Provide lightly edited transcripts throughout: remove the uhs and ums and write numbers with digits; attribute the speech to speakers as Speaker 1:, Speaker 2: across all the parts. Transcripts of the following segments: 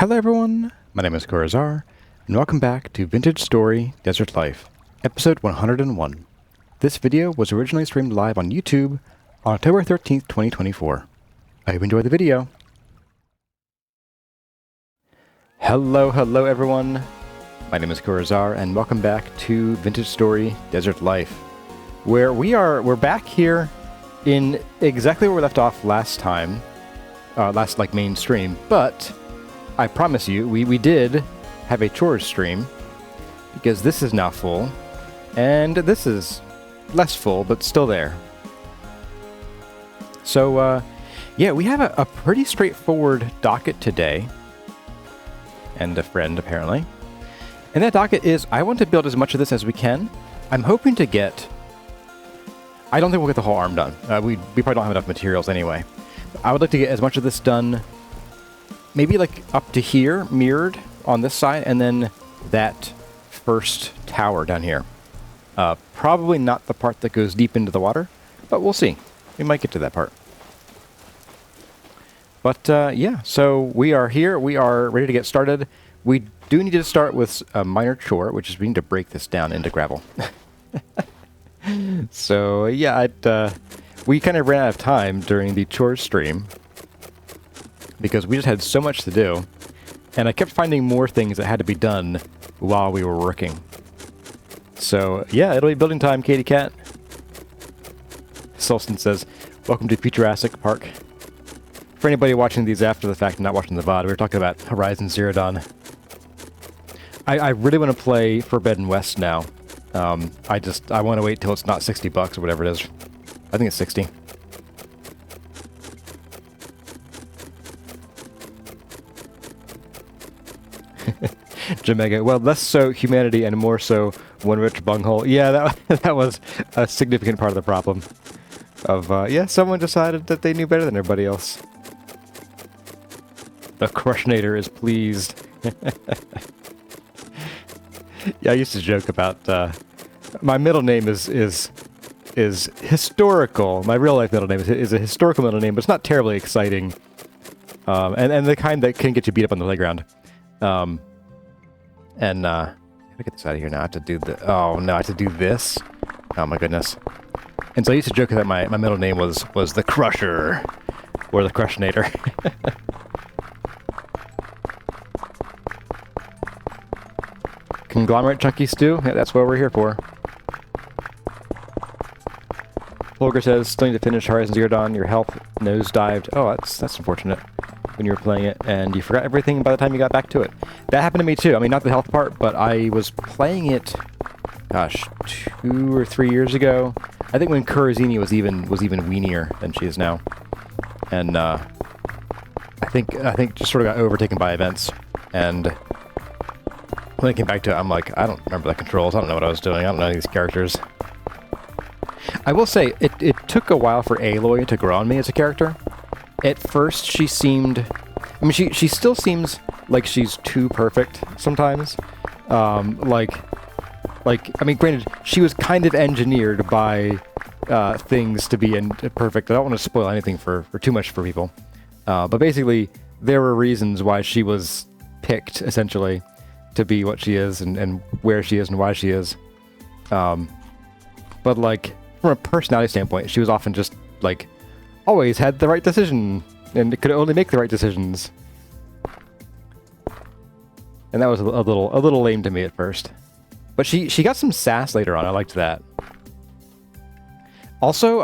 Speaker 1: Hello everyone, my name is Corazar, and welcome back to Vintage Story Desert Life, episode 101. This video was originally streamed live on YouTube on October 13th, 2024. I hope you enjoy the video. Hello everyone, my name is Corazar, and welcome back to Vintage Story Desert Life, where we're back here in exactly where we left off last time, last main stream, but I promise you, we did have a chores stream, because this is now full, and this is less full, but still there. So, yeah, we have a pretty straightforward docket today, and a friend, apparently. And that docket is, I want to build as much of this as we can. I'm hoping to get... I don't think we'll get the whole arm done. We probably don't have enough materials anyway. I would like to get as much of this done, maybe like up to here, mirrored on this side, and then that first tower down here. Probably not the part that goes deep into the water, but we'll see. We might get to that part. But yeah, so we are here. We are ready to get started. We do need to start with a minor chore, which is we need to break this down into gravel. So yeah, we kind of ran out of time during the chores stream because we just had so much to do, and I kept finding more things that had to be done while we were working. So yeah, it'll be building time, Katie Cat. Solston says, welcome to Jurassic Park. For anybody watching these after the fact and not watching the VOD, we were talking about Horizon Zero Dawn. I really want to play Forbidden West now. I want to wait till it's not $60 or whatever it is. I think it's 60. Jamega, well, less so humanity and more so one rich bunghole. Yeah, that was a significant part of the problem. Yeah, someone decided that they knew better than everybody else. The Crushinator is pleased. Yeah, I used to joke about my middle name is historical. My real life middle name is a historical middle name, but it's not terribly exciting. And the kind that can get you beat up on the playground. Let me get this out of here now. I have to do oh no, I have to do this. Oh my goodness. And so I used to joke that my middle name was the Crusher, or the Crushinator. Conglomerate Chunky Stew? Yeah, that's what we're here for. Holger says, still need to finish Horizon Zero Dawn. Your health nosedived. Oh, that's unfortunate. When you were playing it, and you forgot everything by the time you got back to it. That happened to me too. I mean, not the health part, but I was playing it, gosh, 2 or 3 years ago. I think when Kurazini was even weenier than she is now. And I think just sort of got overtaken by events, and when I came back to it, I'm like, I don't remember the controls. I don't know what I was doing. I don't know these characters. I will say, it took a while for Aloy to grow on me as a character. At first, she seemed... I mean, she still seems like she's too perfect sometimes. I mean, granted, she was kind of engineered by things to be perfect. I don't want to spoil anything for too much for people. But basically, there were reasons why she was picked, essentially, to be what she is and where she is and why she is. But, like, from a personality standpoint, she was often just, like, always had the right decision and could only make the right decisions. And that was a little lame to me at first. But she got some sass later on. I liked that. Also,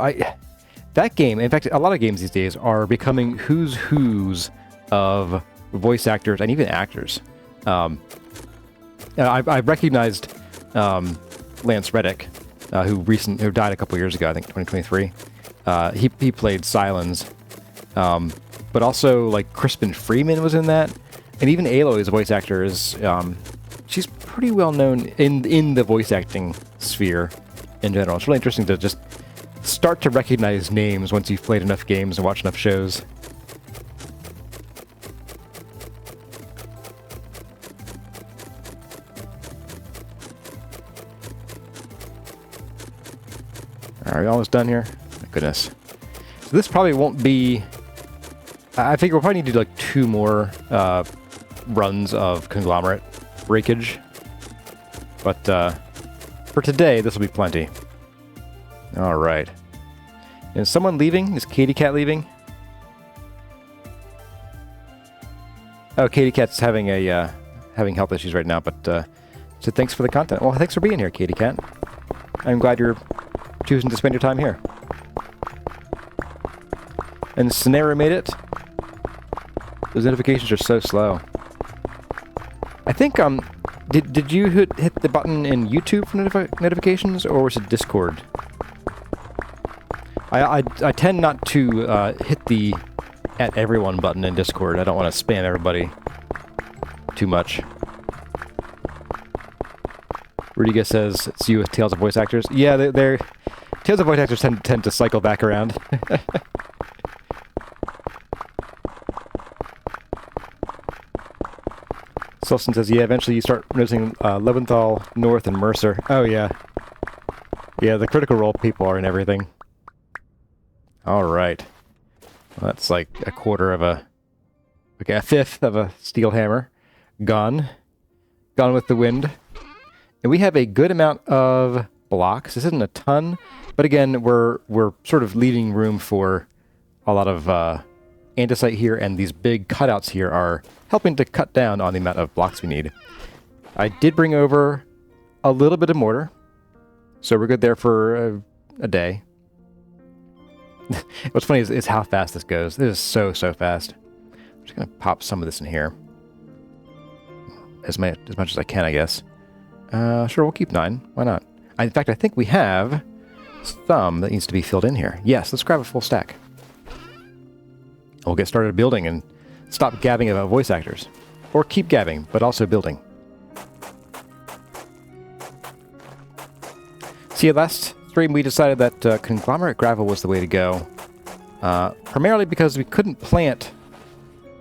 Speaker 1: that game, in fact, a lot of games these days are becoming who's of voice actors and even actors. I recognized Lance Reddick, who died a couple years ago, I think 2023. He played Silence, but also like Crispin Freeman was in that, and even Aloy's voice actor is she's pretty well known in the voice acting sphere in general. It's really interesting to just start to recognize names once you've played enough games and watched enough shows. Are we almost done here? My goodness. So this probably won't be... I think we'll probably need to do like 2 more runs of conglomerate breakage. But for today, this will be plenty. All right. Is someone leaving? Is Katie Cat leaving? Oh, Katie Cat's having a having health issues right now, but so thanks for the content. Well, thanks for being here, Katie Cat. I'm glad you're choosing to spend your time here. And Scenario made it. Those notifications are so slow. I think did you hit the button in YouTube for notifications, or was it Discord? I tend not to hit the @ everyone button in Discord. I don't want to spam everybody too much. Rudiga says it's you with Tales of Voice Actors. Yeah, they're Tales of Voice Actors tend to cycle back around. Sulston says, yeah, eventually you start noticing Leventhal, North, and Mercer. Oh, yeah. Yeah, the Critical Role people are in everything. Alright. Well, that's like a quarter of a... Okay, a fifth of a steel hammer. Gone. Gone with the wind. And we have a good amount of blocks. This isn't a ton, but again, we're sort of leaving room for a lot of andesite here, and these big cutouts here are helping to cut down on the amount of blocks we need. I did bring over a little bit of mortar, so we're good there for a day. What's funny is how fast this goes. This is so fast. I'm just going to pop some of this in here. As much as I can, I guess. Sure, we'll keep 9. Why not? In fact, I think we have some that needs to be filled in here. Yes, let's grab a full stack. We'll get started building and stop gabbing about voice actors. Or keep gabbing, but also building. See, last stream we decided that conglomerate gravel was the way to go. Primarily because we couldn't plant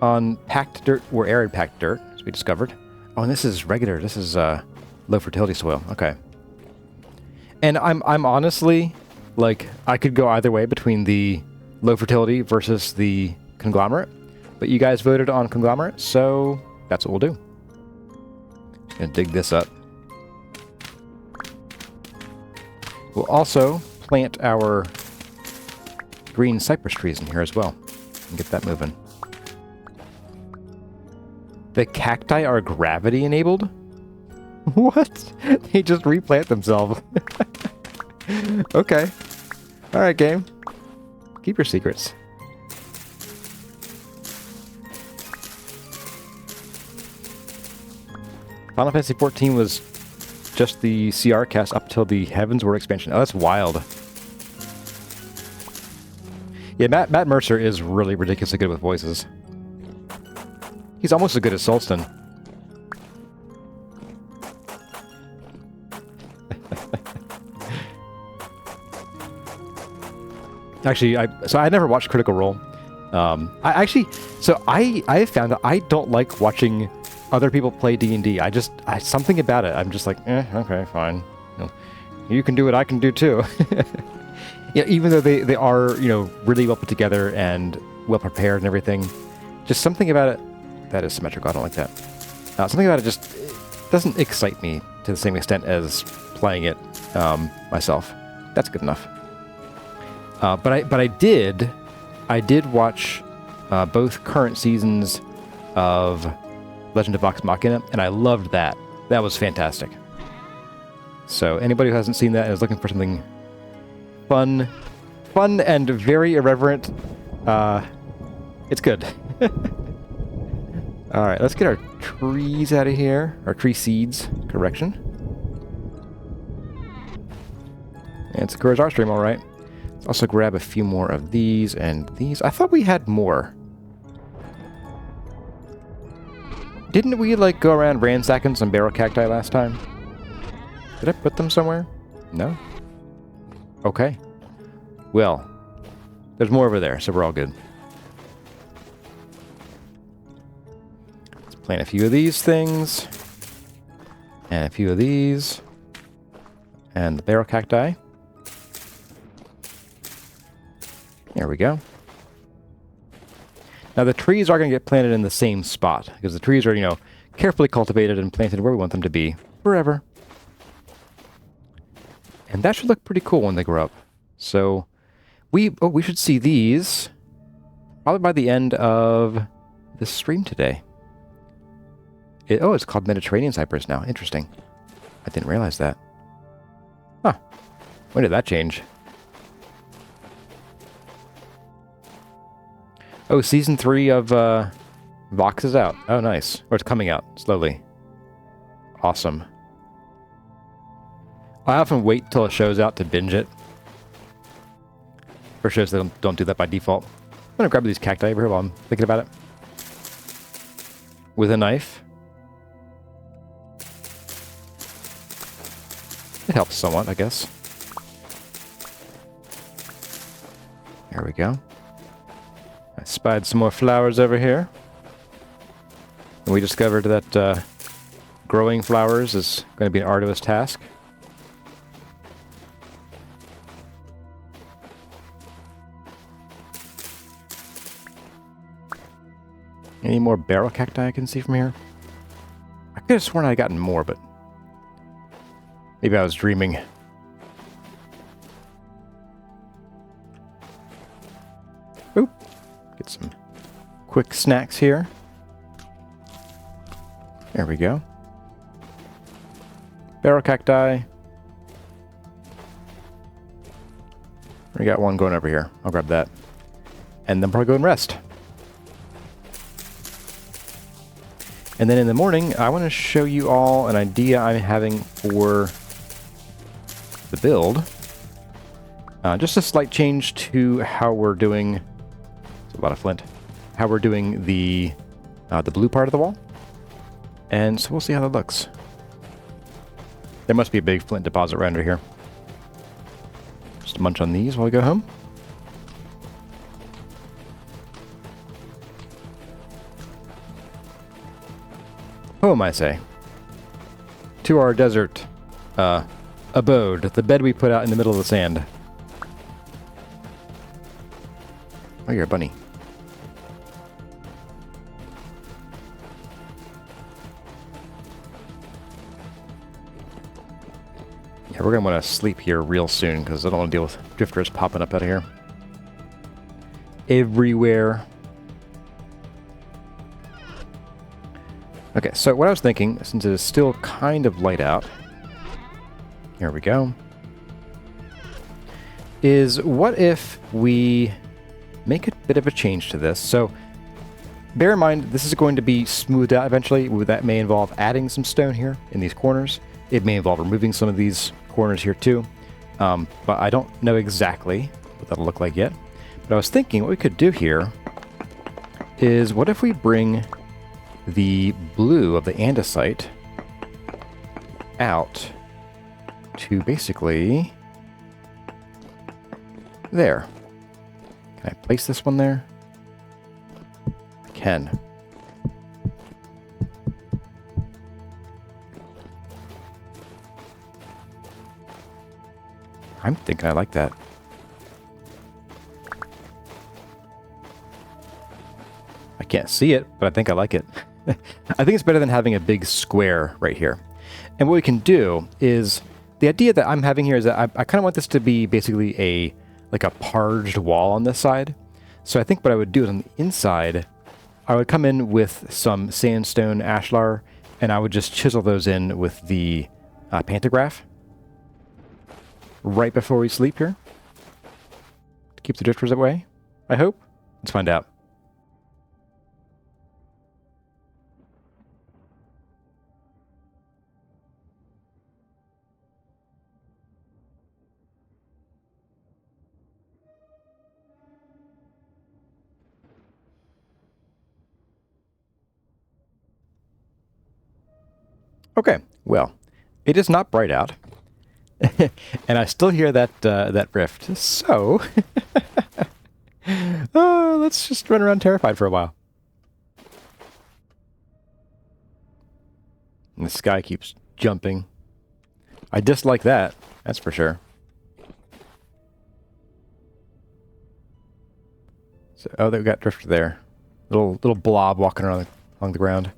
Speaker 1: on packed dirt or arid packed dirt, as we discovered. Oh, and this is regular. This is low fertility soil. Okay. And I'm honestly, like, I could go either way between the low fertility versus the conglomerate. But you guys voted on conglomerate, so that's what we'll do. Gonna dig this up. We'll also plant our green cypress trees in here as well. And get that moving. The cacti are gravity enabled? What? They just replant themselves. Okay. Alright, game. Keep your secrets. Final Fantasy XIV was just the CR cast up till the Heavensward expansion. Oh, that's wild. Yeah, Matt Mercer is really ridiculously good with voices. He's almost as good as Sulston. Actually, I never watched Critical Role. I found that I don't like watching other people play D&D. Something about it. I'm just like, okay, fine. You can do it, I can do too. Yeah, even though they are, really well put together and well prepared and everything, just something about it that is symmetrical. I don't like that. Something about it just doesn't excite me to the same extent as playing it myself. That's good enough. But I did watch both current seasons of Legend of Vox Machina, and I loved that. That was fantastic. So anybody who hasn't seen that and is looking for something fun and very irreverent, it's good. All right, let's get our trees out of here. Our tree seeds, correction. And Sakura's art stream, all right. Let's also grab a few more of these and these. I thought we had more. Didn't we, go around ransacking some barrel cacti last time? Did I put them somewhere? No? Okay. Well, there's more over there, so we're all good. Let's plant a few of these things. And a few of these. And the barrel cacti. There we go. Now the trees are going to get planted in the same spot, because the trees are, you know, carefully cultivated and planted where we want them to be forever. And that should look pretty cool when they grow up. So we should see these probably by the end of this stream today. It's called Mediterranean cypress now. Interesting. I didn't realize that. Huh. When did that change? Oh, season 3 of Vox is out. Oh, nice. Or it's coming out slowly. Awesome. I often wait till a show's out to binge it. For shows that don't do that by default. I'm gonna grab these cacti over here while I'm thinking about it. With a knife. It helps somewhat, I guess. There we go. I spied some more flowers over here. And we discovered that growing flowers is going to be an arduous task. Any more barrel cacti I can see from here? I could have sworn I'd gotten more, but maybe I was dreaming. Oop. Get some quick snacks here. There we go. Barrel cacti. We got one going over here. I'll grab that. And then probably go and rest. And then in the morning, I want to show you all an idea I'm having for the build. Just a slight change to how we're doing... It's a lot of flint. How we're doing the blue part of the wall. And so we'll see how that looks. There must be a big flint deposit right under here. Just munch on these while we go home. Home, I say. To our desert abode, the bed we put out in the middle of the sand. Oh, you're a bunny. Yeah, we're going to want to sleep here real soon, because I don't want to deal with drifters popping up out of here. Everywhere. Okay, so what I was thinking, since it is still kind of light out, here we go, is what if we make a bit of a change to this? So bear in mind, this is going to be smoothed out eventually. That may involve adding some stone here in these corners. It may involve removing some of these corners here too. But I don't know exactly what that'll look like yet. But I was thinking what we could do here is what if we bring the blue of the andesite out to basically there. Can I place this one there? I can. I'm thinking I like that. I can't see it, but I think I like it. I think it's better than having a big square right here. And what we can do is, the idea that I'm having here is that I kind of want this to be basically like a parged wall on this side. So I think what I would do is on the inside, I would come in with some sandstone ashlar, and I would just chisel those in with the pantograph right before we sleep here to keep the drifters away, I hope. Let's find out. Okay, well, it is not bright out, and I still hear that rift. So, let's just run around terrified for a while. And the sky keeps jumping. I dislike that, that's for sure. So, oh, they've got drifter there. Little blob walking around along the ground.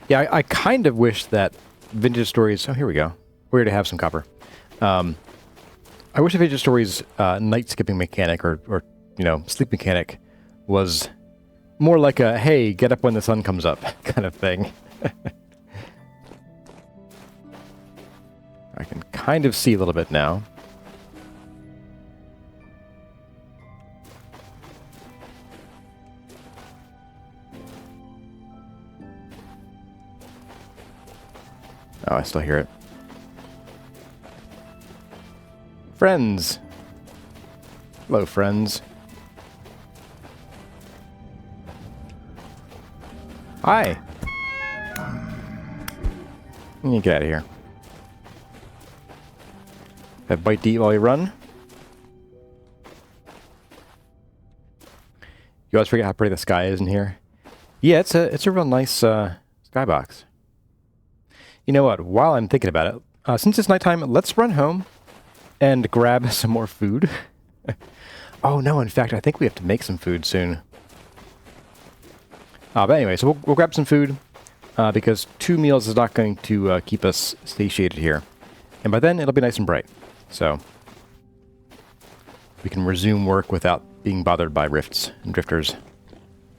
Speaker 1: Yeah, I kind of wish that Vintage Stories... Oh, here we go. We're here to have some copper. I wish the Vintage Stories night skipping mechanic or, you know, sleep mechanic was more like a, hey, get up when the sun comes up kind of thing. I can kind of see a little bit now. Oh, I still hear it. Friends! Hello, friends. Hi! You get out of here. Have bite to eat while you run. You always forget how pretty the sky is in here. Yeah, it's a real nice skybox. You know what? While I'm thinking about it, since it's nighttime, let's run home and grab some more food. Oh no! In fact, I think we have to make some food soon. But anyway, so we'll grab some food because 2 meals is not going to keep us satiated here, and by then it'll be nice and bright. So we can resume work without being bothered by rifts and drifters.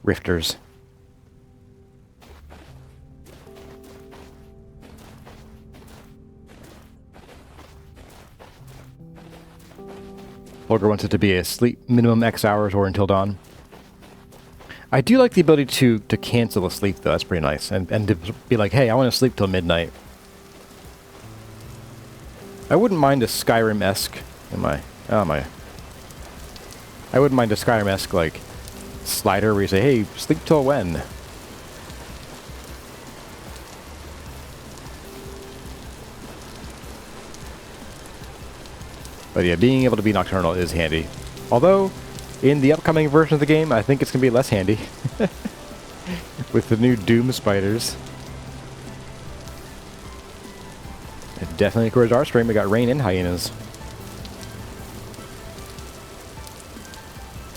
Speaker 1: Rifters. Holger wants it to be a sleep minimum X hours or until dawn. I do like the ability to cancel a sleep, though. That's pretty nice. And to be like, hey, I want to sleep till midnight. I wouldn't mind a Skyrim-esque... I wouldn't mind a Skyrim-esque, like, slider where you say, hey, sleep till when? But yeah, being able to be nocturnal is handy. Although, in the upcoming version of the game, I think it's going to be less handy. With the new Doom spiders. It definitely according to our stream, we got rain and hyenas.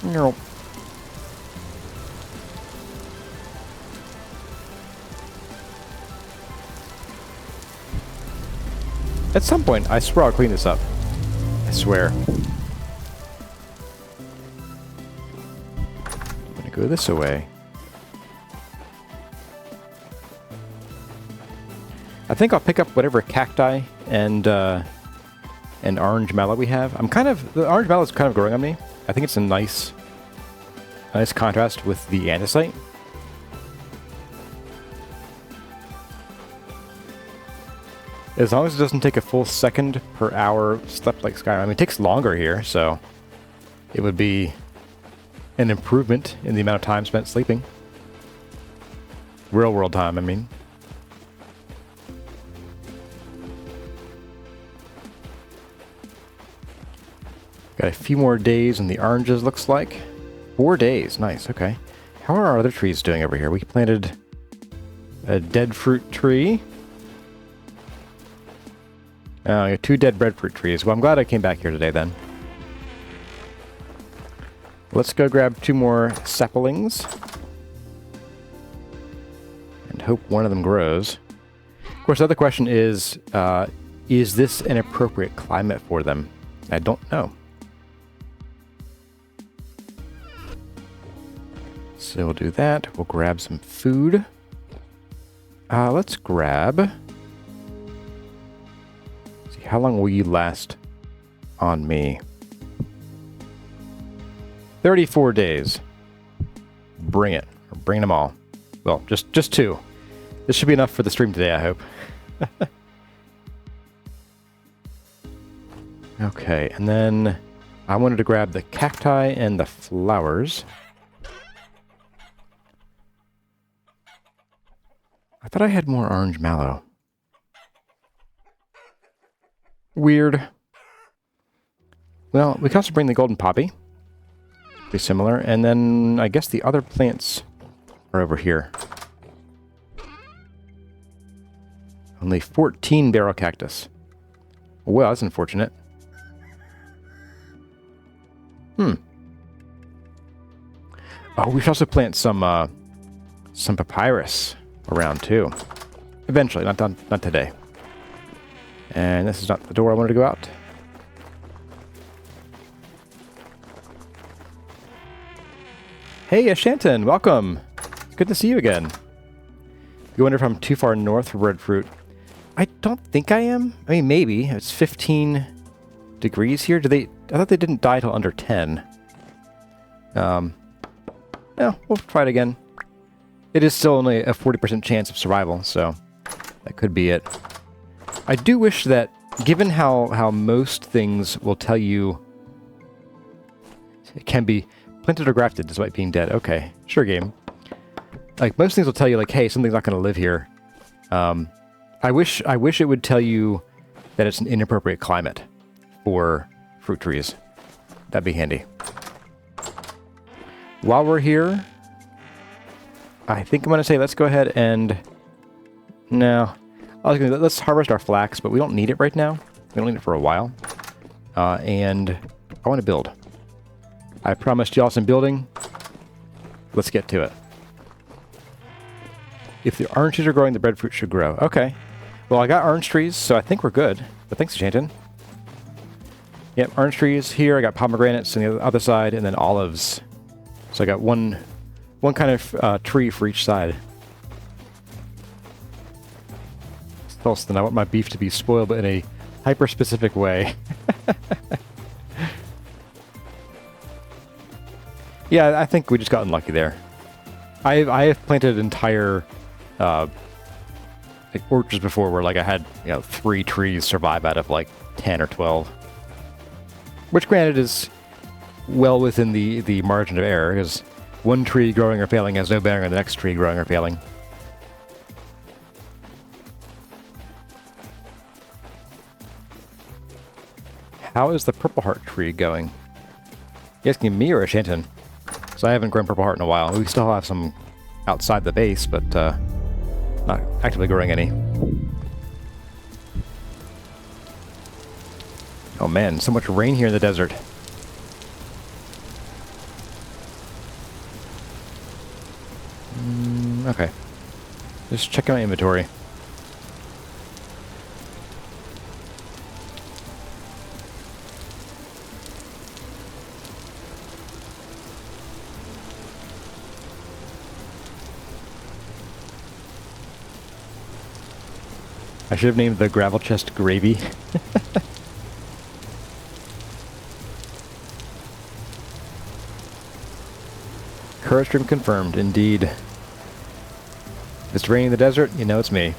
Speaker 1: Nope. At some point, I swear I'll clean this up. I swear. I'm gonna go this way. I think I'll pick up whatever cacti and orange mallow we have. The orange mallow is kind of growing on me. I think it's a nice contrast with the andesite. As long as it doesn't take a full second per hour slept like Skyrim. I mean, it takes longer here, so it would be an improvement in the amount of time spent sleeping. Real world time, I mean. Got a few more days in the oranges, looks like. 4 days, nice, okay. How are our other trees doing over here? We planted a dead fruit tree. I got 2 dead breadfruit trees. Well, I'm glad I came back here today, then. Let's go grab 2 more saplings. And hope one of them grows. Of course, the other question is this an appropriate climate for them? I don't know. So we'll do that. We'll grab some food. Let's grab... How long will you last on me? 34 days. Bring it. Or bring them all. Well, just 2. This should be enough for the stream today, I hope. Okay, and then I wanted to grab the cacti and the flowers. I thought I had more orange mallow. Weird. Well, we can also bring the golden poppy. Be similar. And then I guess the other plants are over here. Only 14 barrel cactus. Well, that's unfortunate. Oh, we should also plant some papyrus around too. Eventually, not today. And this is not the door I wanted to go out. Hey, Ashanton, welcome. Good to see you again. You wonder if I'm too far north for breadfruit. I don't think I am. I mean, maybe. It's 15 degrees here. I thought they didn't die till under 10. No, we'll try it again. It is still only a 40% chance of survival, so that could be it. I do wish that, given how most things will tell you it can be planted or grafted despite being dead. Okay, sure game. Like, most things will tell you, like, hey, something's not going to live here. I wish it would tell you that it's an inappropriate climate for fruit trees. That'd be handy. While we're here, I think I'm going to say let's go ahead and... No. Let's harvest our flax, but we don't need it right now. We don't need it for a while. And I want to build. I promised y'all some building. Let's get to it. If the orange trees are growing, the breadfruit should grow. Okay. Well, I got orange trees, so I think we're good. But thanks, Shanton. Yep, orange trees here. I got pomegranates on the other side, and then olives. So I got one kind of tree for each side. Else than I want my beef to be spoiled, but in a hyper-specific way. Yeah, I think we just got unlucky there. I have planted entire like orchards before where like I had 3 trees survive out of like 10 or 12, which granted is well within the margin of error, because one tree growing or failing has no bearing on the next tree growing or failing. How is the purple heart tree going? You asking me or Ashanton? So I haven't grown purple heart in a while. We still have some outside the base, but not actively growing any. Oh man, so much rain here in the desert. Okay. Just checking my inventory. I should have named the gravel chest Gravy. Courage stream confirmed, indeed. If it's raining in the desert, you know it's me.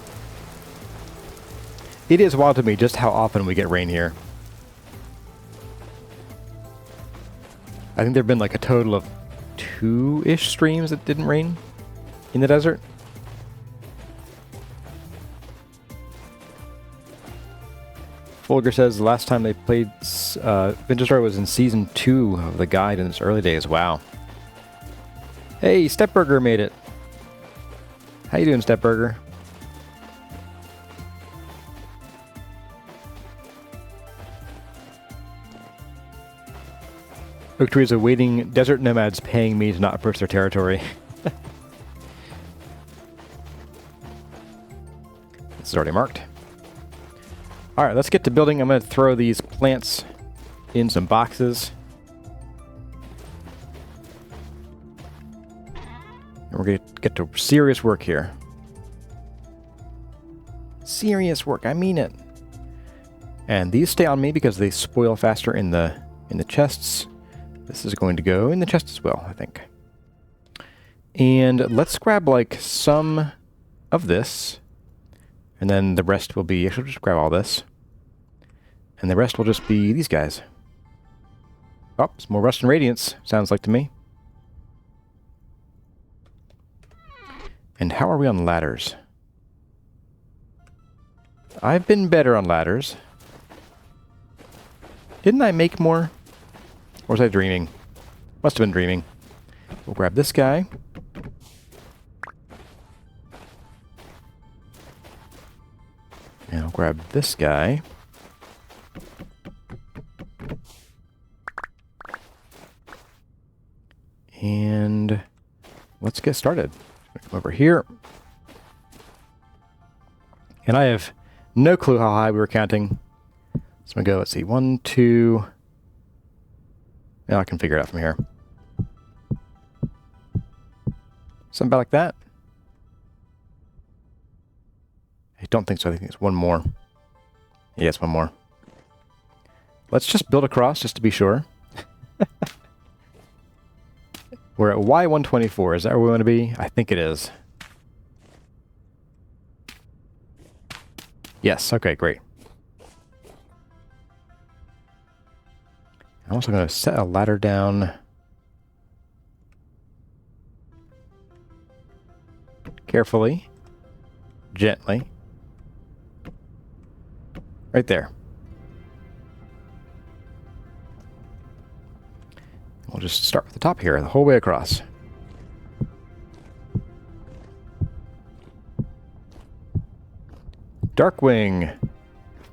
Speaker 1: It is wild to me just how often we get rain here. I think there have been like a total of 2-ish streams that didn't rain in the desert. Folger says the last time they played Vintage Story was in Season 2 of the guide in its early days. Wow. Hey, Stepburger made it. How you doing, Stepburger? Oak trees awaiting desert nomads paying me to not approach their territory. This is already marked. Alright, let's get to building. I'm going to throw these plants in some boxes. And we're going to get to serious work here. Serious work, I mean it. And these stay on me because they spoil faster in the chests. This is going to go in the chest as well, I think. And let's grab like some of this. And then the rest will be... Actually, just grab all this. And the rest will just be these guys. Oh, some more Rust and Radiance, sounds like to me. And how are we on ladders? I've been better on ladders. Didn't I make more? Or was I dreaming? Must have been dreaming. We'll grab this guy. And I'll grab this guy. And let's get started. Come over here. And I have no clue how high we were counting. So I'm going to go, let's see, 1, 2... Now I can figure it out from here. Something about like that. I don't think so. I think it's one more. Yes, one more. Let's just build across just to be sure. We're at Y124. Is that where we want to be? I think it is. Yes. Okay, great. I'm also going to set a ladder down. Carefully. Gently. Right there. We'll just start with the top here, the whole way across. Darkwing!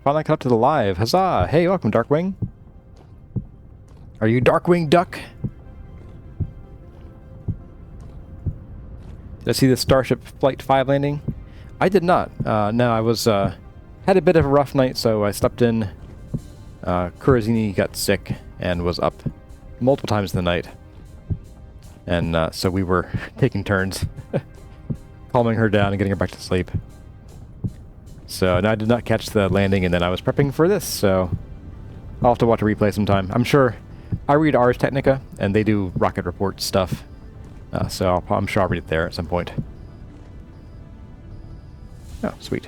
Speaker 1: Finally got up to the live. Huzzah! Hey, welcome, Darkwing. Are you Darkwing Duck? Did I see the Starship Flight 5 landing? I did not. No, I was, had a bit of a rough night, so I slept in. Kurazini got sick and was up multiple times in the night. And so we were taking turns calming her down and getting her back to sleep. So no, I did not catch the landing, and then I was prepping for this, so I'll have to watch a replay sometime. I'm sure I read Ars Technica, and they do rocket report stuff, so I'm sure I'll read it there at some point. Oh, sweet.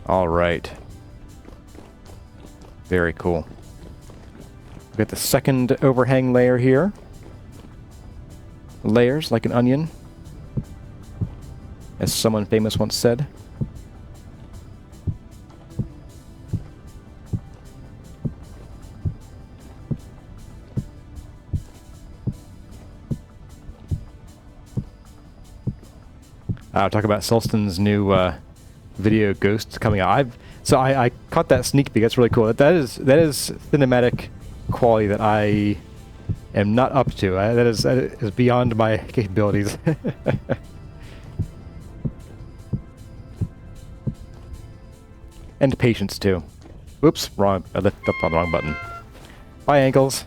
Speaker 1: All right. Very cool. We've got the second overhang layer here. Layers like an onion, as someone famous once said. I'll talk about Sulston's new video Ghosts coming out. I caught that sneak peek. That's really cool. That is cinematic quality that I am not up to. That is beyond my capabilities. And patience too. Oops, wrong. I lifted up on the wrong button. Bye, ankles.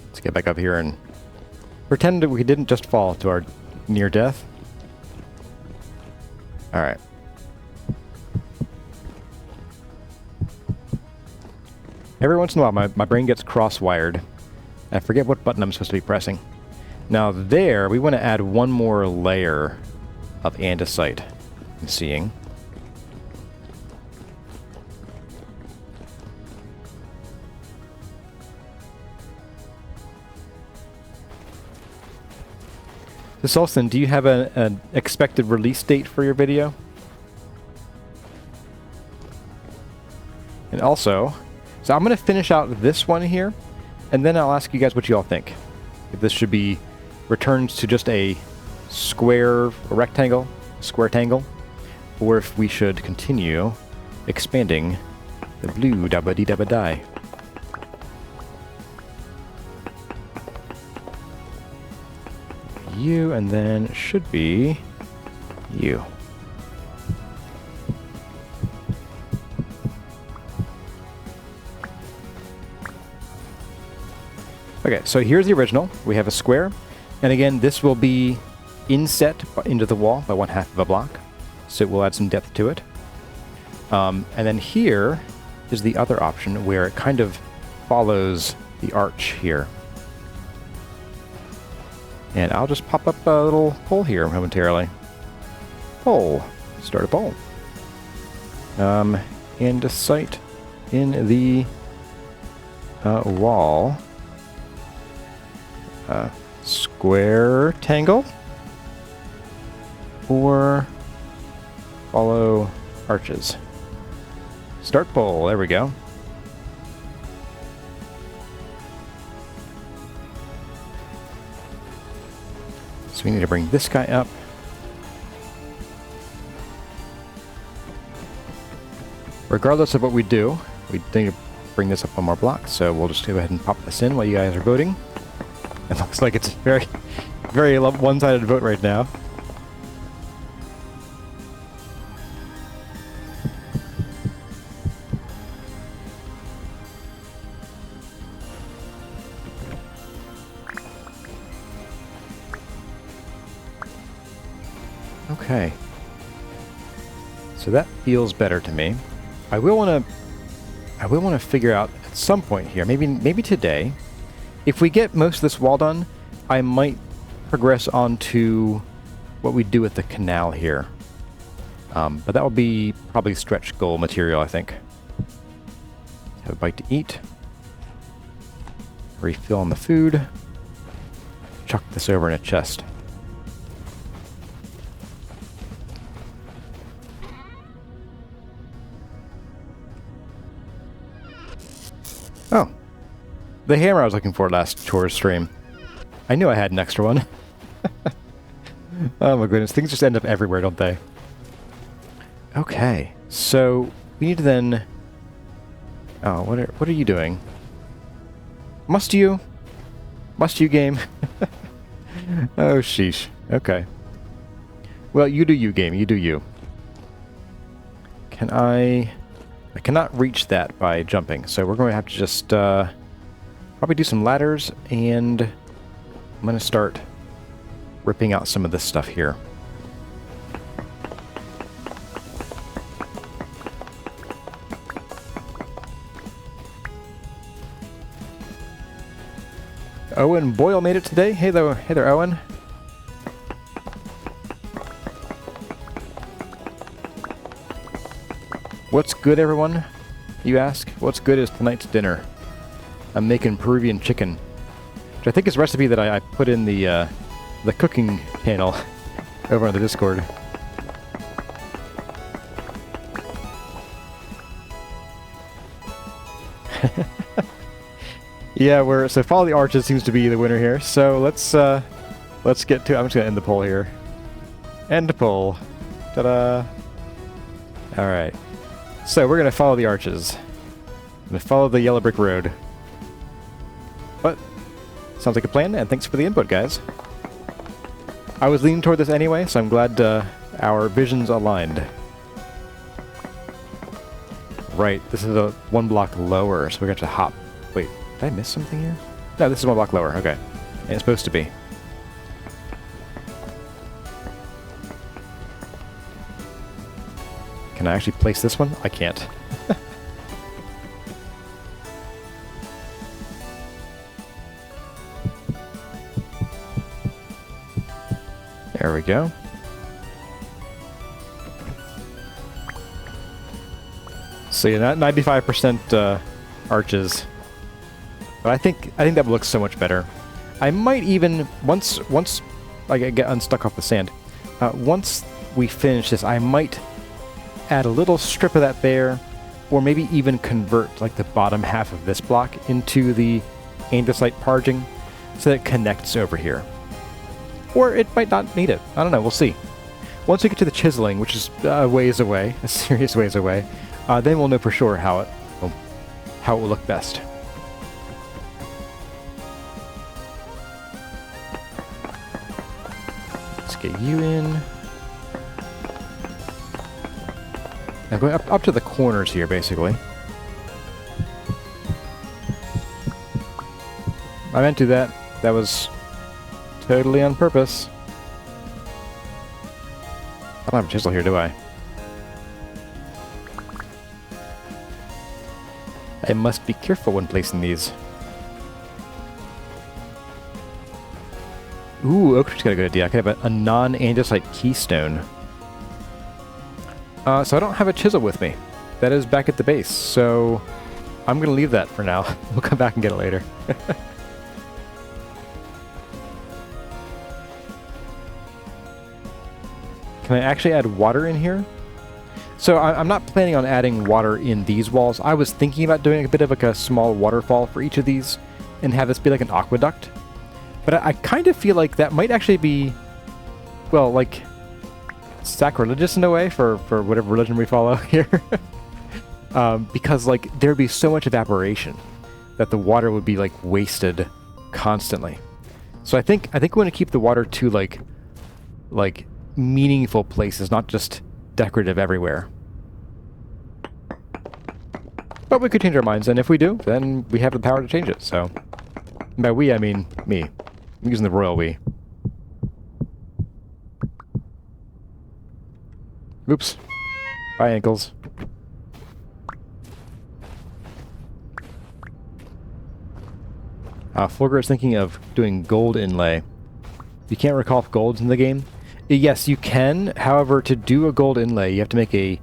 Speaker 1: Let's get back up here and pretend that we didn't just fall to our near death. Alright. Every once in a while, my brain gets cross-wired. I forget what button I'm supposed to be pressing. Now there, we want to add one more layer of andesite. I'm seeing. So Sulston, do you have an expected release date for your video? And also, so I'm going to finish out this one here, and then I'll ask you guys what you all think. If this should be returned to just a square, a rectangle, square tangle, or if we should continue expanding the blue dabba-dee-dabba-die. You, and then it should be you. Okay, so here's the original. We have a square, and again, this will be inset into the wall by 1/2 of a block, so we'll add some depth to it. And then here is the other option where it kind of follows the arch here. And I'll just pop up a little pole here momentarily. Pole. Start a pole. Andesite in the wall. Square tangle? Or follow arches? Start pole. There we go. So we need to bring this guy up. regardless of what we do, we need to bring this up one more block, so we'll just go ahead and pop this in while you guys are voting. It looks like it's a very, very one-sided vote right now. Okay. So that feels better to me. I will want to figure out at some point here, maybe today, if we get most of this wall done, I might progress on to what we do with the canal here. But that will be probably stretch goal material, I think. Have a bite to eat. Refill on the food. Chuck this over in a chest. Oh. The hammer I was looking for last chores stream. I knew I had an extra one. Oh my goodness, things just end up everywhere, don't they? Okay, so we need to then... Oh, what are you doing? Must you? Must you, game? Oh, sheesh. Okay. Well, you do you, game. You do you. Can I cannot reach that by jumping, so we're going to have to just probably do some ladders, and I'm going to start ripping out some of this stuff here. Owen Boyle made it today. Hey there, Owen. What's good, everyone? You ask. What's good is tonight's dinner. I'm making Peruvian chicken, which I think is a recipe that I put in the cooking panel over on the Discord. Yeah, so follow the arches seems to be the winner here. So let's get to. I'm just gonna end the poll here. End the poll. Ta-da! All right. So we're gonna follow the arches. I'm gonna follow the yellow brick road. But sounds like a plan, and thanks for the input, guys. I was leaning toward this anyway, so I'm glad our visions aligned. Right, this is a one block lower, so we're gonna have to hop. Wait, did I miss something here? No, this is one block lower. Okay, and it's supposed to be. Can I actually place this one? I can't. There we go. So yeah, that 95% arches. But I think that would look so much better. I might even once I get unstuck off the sand. Once we finish this, I might add a little strip of that there, or maybe even convert like the bottom half of this block into the andesite parging so that it connects over here. Or it might not need it. I don't know. We'll see. Once we get to the chiseling, which is a ways away, a serious ways away, then we'll know for sure how it will look best. Let's get you in. Now going up to the corners here, basically. I meant to do that. That was totally on purpose. I don't have a chisel here, do I? I must be careful when placing these. Ooh, Oak Tree's got a good idea. I could have a non-andesite keystone. So I don't have a chisel with me. That is back at the base, so I'm going to leave that for now. We'll come back and get it later. Can I actually add water in here? So I'm not planning on adding water in these walls. I was thinking about doing a bit of like a small waterfall for each of these and have this be like an aqueduct. But I kind of feel like that might actually be, well, like sacrilegious in a way for whatever religion we follow here. because like there'd be so much evaporation that the water would be like wasted constantly. So I think we want to keep the water to like meaningful places, not just decorative everywhere. But we could change our minds, and if we do, then we have the power to change it. So by we, I mean me. I'm using the royal we. Oops. Bye, ankles. Florger is thinking of doing gold inlay. You can't recall if gold's in the game. Yes, you can. However, to do a gold inlay, you have to make a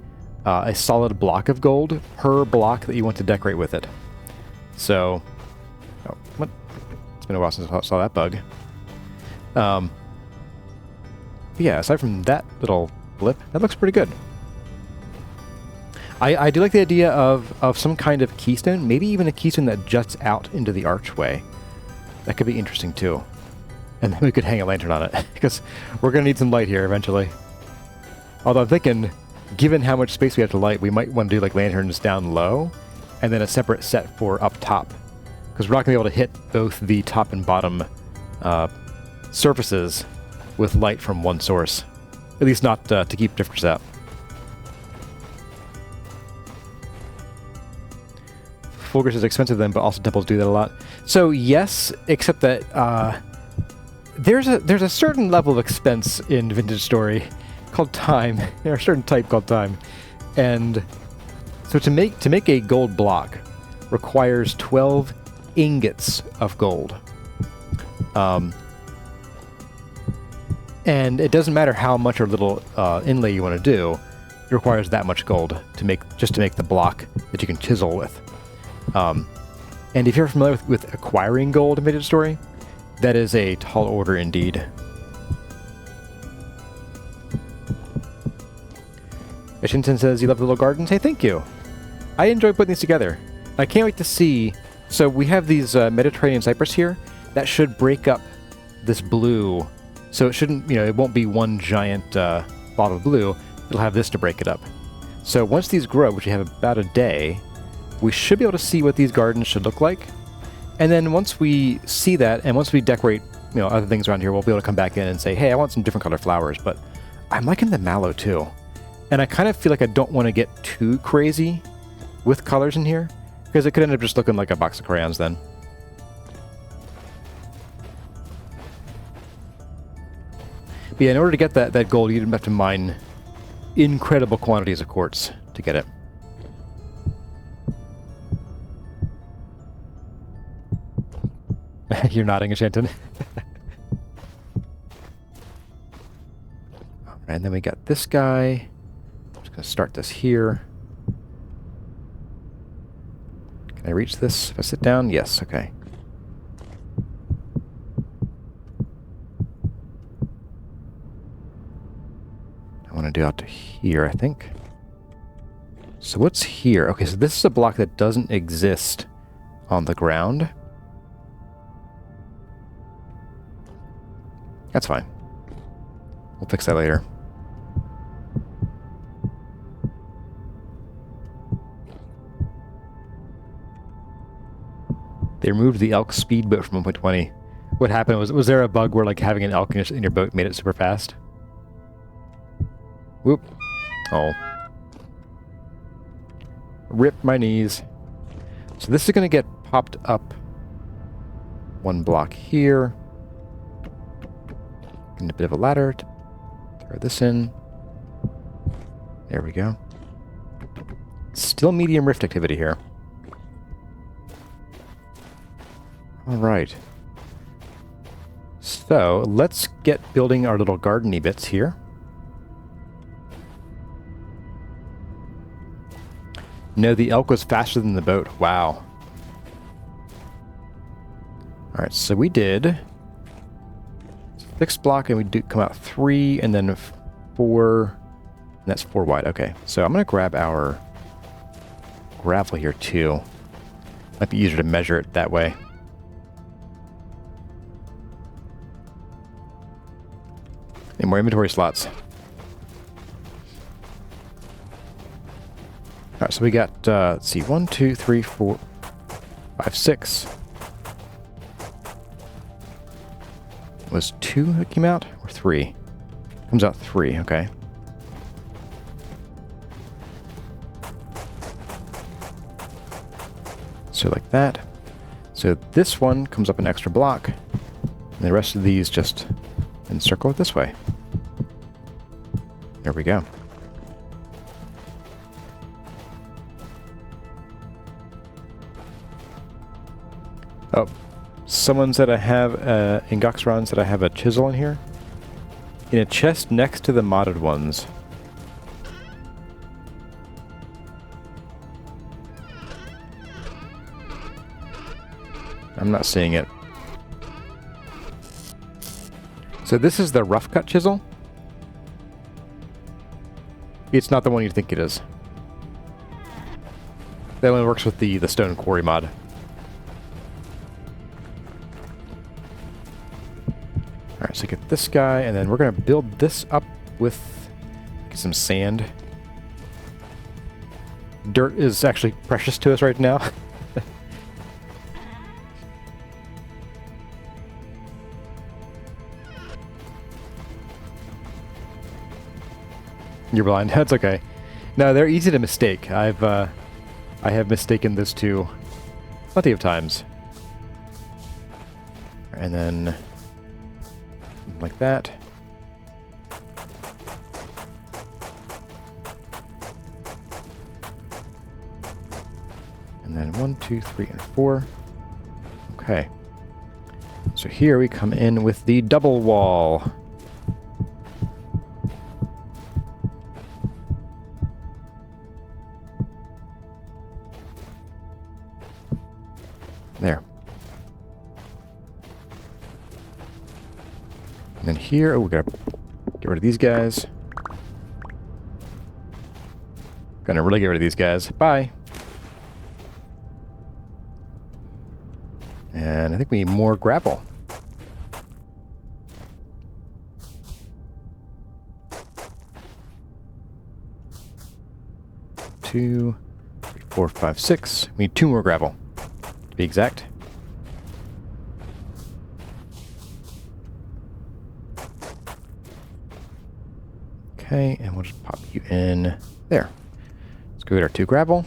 Speaker 1: solid block of gold per block that you want to decorate with it. So, oh, what? It's been a while since I saw that bug. But yeah, aside from that little blip, that looks pretty good. I do like the idea of some kind of keystone, maybe even a keystone that juts out into the archway. That could be interesting too. And then we could hang a lantern on it, because we're going to need some light here eventually. Although I'm thinking, given how much space we have to light, we might want to do like lanterns down low, and then a separate set for up top. Because we're not going to be able to hit both the top and bottom surfaces with light from one source. At least not to keep difference out. Fulgur's is expensive then, but also temples do that a lot. So yes, except that there's a certain level of expense in Vintage Story called time, or a certain type called time, and so to make a gold block requires 12 ingots of gold. And it doesn't matter how much or little inlay you want to do, it requires that much gold to make the block that you can chisel with. And if you're familiar with acquiring gold in Vintage Story, that is a tall order indeed. Shinton says you love the little gardens. Hey, thank you. I enjoy putting these together. I can't wait to see. So we have these Mediterranean cypress here that should break up this blue. So it shouldn't, it won't be one giant blob of blue. It'll have this to break it up. So once these grow, which we have about a day, we should be able to see what these gardens should look like. And then once we see that, and once we decorate, other things around here, we'll be able to come back in and say, hey, I want some different color flowers. But I'm liking the mallow too. And I kind of feel like I don't want to get too crazy with colors in here, because it could end up just looking like a box of crayons then. But yeah, in order to get that gold, you'd have to mine incredible quantities of quartz to get it. You're nodding, Shanton. Alright, and then we got this guy. I'm just going to start this here. Can I reach this if I sit down? Yes, okay. I want to do out to here, I think. So what's here? Okay, so this is a block that doesn't exist on the ground. That's fine. We'll fix that later. They removed the elk speed boat from 1.20. What happened was there a bug where like having an elk in your boat made it super fast? Whoop. Oh. Rip my knees. So this is going to get popped up one block here. And a bit of a ladder to throw this in. There we go. Still medium rift activity here. Alright. So, let's get building our little gardeny bits here. No, the elk was faster than the boat. Wow. Alright, so we did 6 block, and we do come out 3, and then 4, and that's 4 wide. Okay, so I'm going to grab our gravel here too. Might be easier to measure it that way. Need more inventory slots. Alright, so we got, let's see, 1, 2, 3, 4, 5, 6. Was 2 that came out? Or 3? Comes out 3, okay. So like that. So this one comes up an extra block, and the rest of these just encircle it this way. There we go. Oh, someone said I have, in Goxron said I have a chisel in here. In a chest next to the modded ones. I'm not seeing it. So this is the rough cut chisel. It's not the one you think it is. That only works with the stone quarry mod. Alright, so get this guy, and then we're going to build this up with some sand. Dirt is actually precious to us right now. You're blind. That's okay. No, they're easy to mistake. I have mistaken this two plenty of times. And then like that. And then 1, 2, 3, and 4. Okay. So here we come in with the double wall. There. And then here, oh, we gotta get rid of these guys. Gonna really get rid of these guys. Bye. And I think we need more gravel. Two, 3, 4, 5, 6. We need 2 more gravel, to be exact. Okay, and we'll just pop you in there. Let's go get our 2 gravel.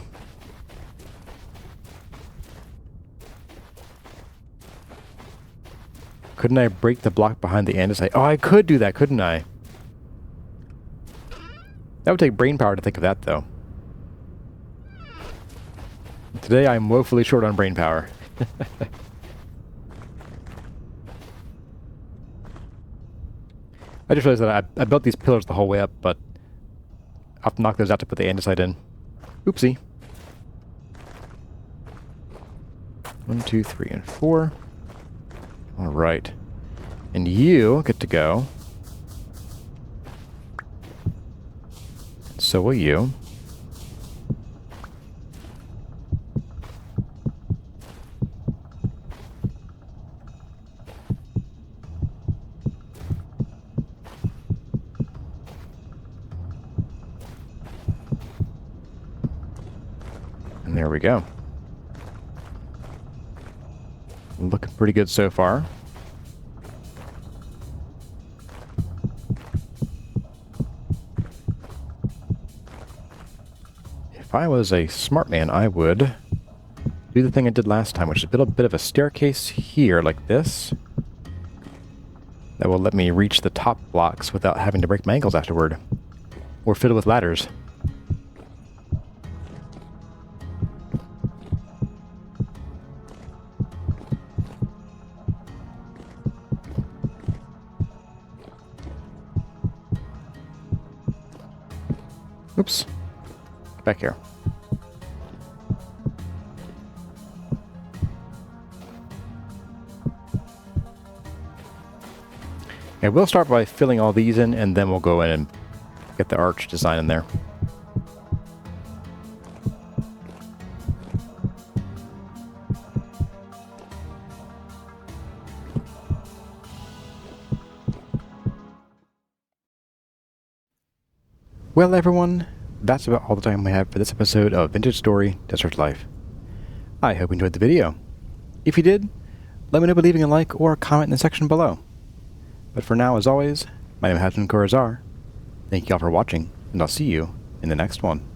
Speaker 1: Couldn't I break the block behind the andesite? Oh, I could do that, couldn't I? That would take brain power to think of that, though. Today I'm woefully short on brain power. I just realized that I built these pillars the whole way up, but I'll have to knock those out to put the andesite in. Oopsie. 1, 2, 3, and 4. Alright. And you get to go. So will you. And there we go. Looking pretty good so far. If I was a smart man, I would do the thing I did last time, which is build a bit of a staircase here, like this. That will let me reach the top blocks without having to break my ankles afterward. Or fiddle with ladders. Oops. Get back here. Okay, we'll start by filling all these in, and then we'll go in and get the arch design in there. Well, everyone, that's about all the time we have for this episode of Vintage Story Desert Life. I hope you enjoyed the video. If you did, let me know by leaving a like or a comment in the section below. But for now, as always, my name has been Corazar. Thank you all for watching, and I'll see you in the next one.